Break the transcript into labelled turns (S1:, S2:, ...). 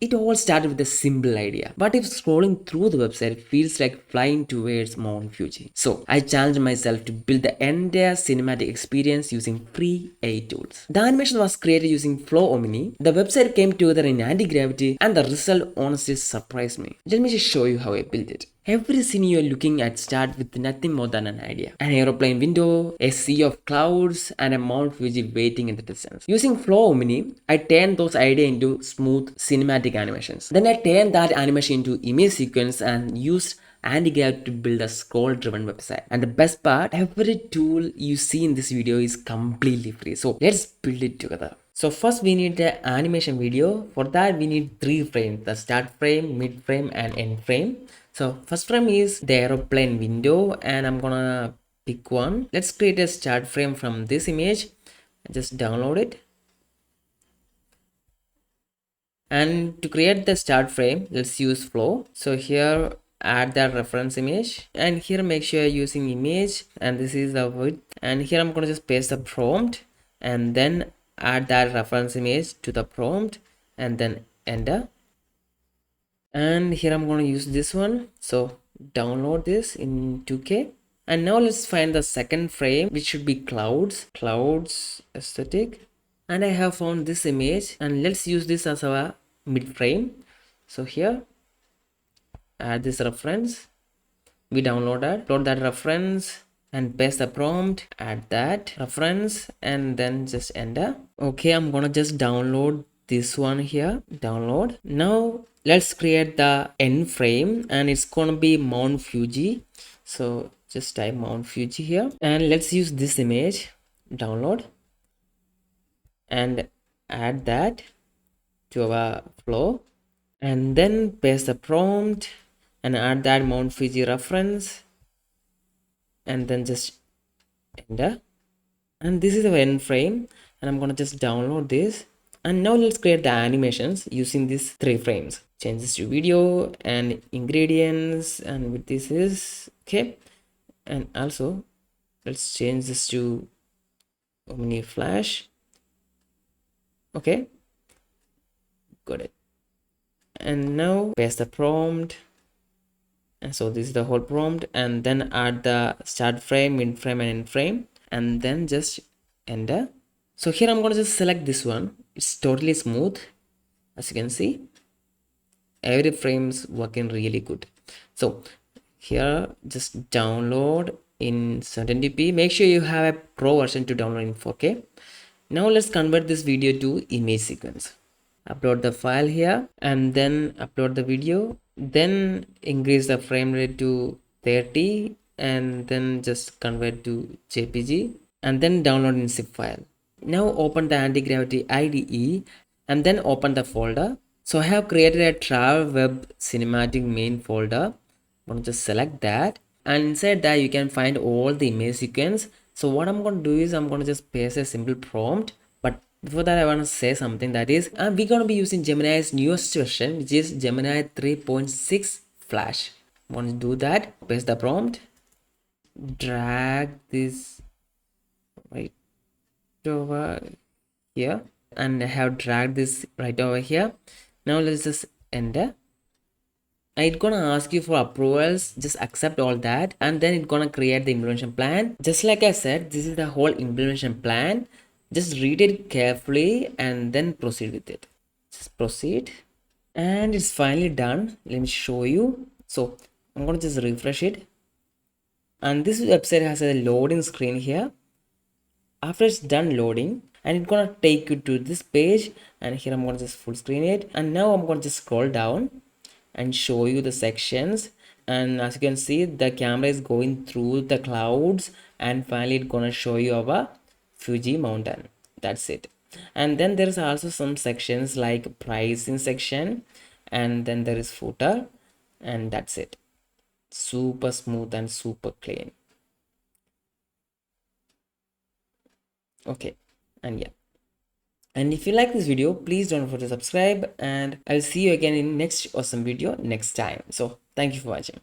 S1: It all started with a simple idea. What if scrolling through the website feels like flying towards Mount Fuji? So I challenged myself to build the entire cinematic experience using free AI tools. The animation was created using Flow Omni. The website came together in Antigravity, and the result honestly surprised me. Let me just show you how I built it. Every scene you're looking at starts with nothing more than an idea. An aeroplane window, a sea of clouds, and a Mount Fuji waiting in the distance. Using Flow Omni, I turned those ideas into smooth cinematic animations. Then I turned that animation into image sequence and used Antigravity to build a scroll-driven website. And the best part, every tool you see in this video is completely free. So let's build it together. So first we need the animation video. For that we need 3 frames: the start frame, mid frame, and end frame. So first frame is the aeroplane window, and I'm gonna pick one. Let's create a start frame from this image. Just download it. And to create the start frame, let's use Flow. So here add that reference image, and here make sure you're using image, and this is the width, and here I'm going to just paste the prompt and then add that reference image to the prompt and then enter. And here I'm going to use this one, so download this in 2K. And now let's find the second frame, which should be clouds aesthetic. And I have found this image, and let's use this as our mid frame. So here add this reference, we download that, upload that reference and paste the prompt, add that reference and then just enter. Okay, I'm gonna just download this one here, download. Now let's create the end frame, and it's gonna be Mount Fuji. So just type Mount Fuji here, and let's use this image, download and add that to our flow, and then paste the prompt and add that Mount Fuji reference and then just enter. And this is the end frame, and I'm gonna just download this. And now let's create the animations using these 3 frames. Change this to video and ingredients, and with this is okay. And also let's change this to Omni Flash. Okay, got it. And now paste the prompt, and so this is the whole prompt, and then add the start frame, mid frame and end frame, and then just enter. So here I'm going to just select this one. It's totally smooth, as you can see. Every frame's working really good. So here just download in 720p. Make sure you have a pro version to download in 4K. Now let's convert this video to image sequence. Upload the file here and then upload the video, then increase the frame rate to 30 and then just convert to JPG and then download in zip file. Now open the Antigravity IDE and then open the folder. So I have created a travel web cinematic main folder. I'm going to just select that, and inside that you can find all the image sequence. So what I'm going to do is I'm going to just paste a simple prompt. But before that I want to say something, that is we're going to be using Gemini's newest version, which is Gemini 3.6 Flash. I'm going to do that. Paste the prompt, drag this right over here, and I have dragged this right over here. Now let's just enter. It's gonna ask you for approvals, just accept all that, and then it's gonna create the implementation plan. Just like I said, this is the whole implementation plan. Just read it carefully and then proceed with it. Just proceed, and it's finally done. Let me show you. So I'm gonna just refresh it, and this website has a loading screen here. After it's done loading, and it's gonna take you to this page, and here I'm gonna just full screen it, and now I'm gonna just scroll down and show you the sections. And as you can see, the camera is going through the clouds, and finally it's gonna show you our Fuji mountain. That's it. And then there is also some sections like pricing section, and then there is footer, and that's it. Super smooth and super clean. Okay, and yeah, and if you like this video, please don't forget to subscribe, and I'll see you again in next awesome video next time. So thank you for watching.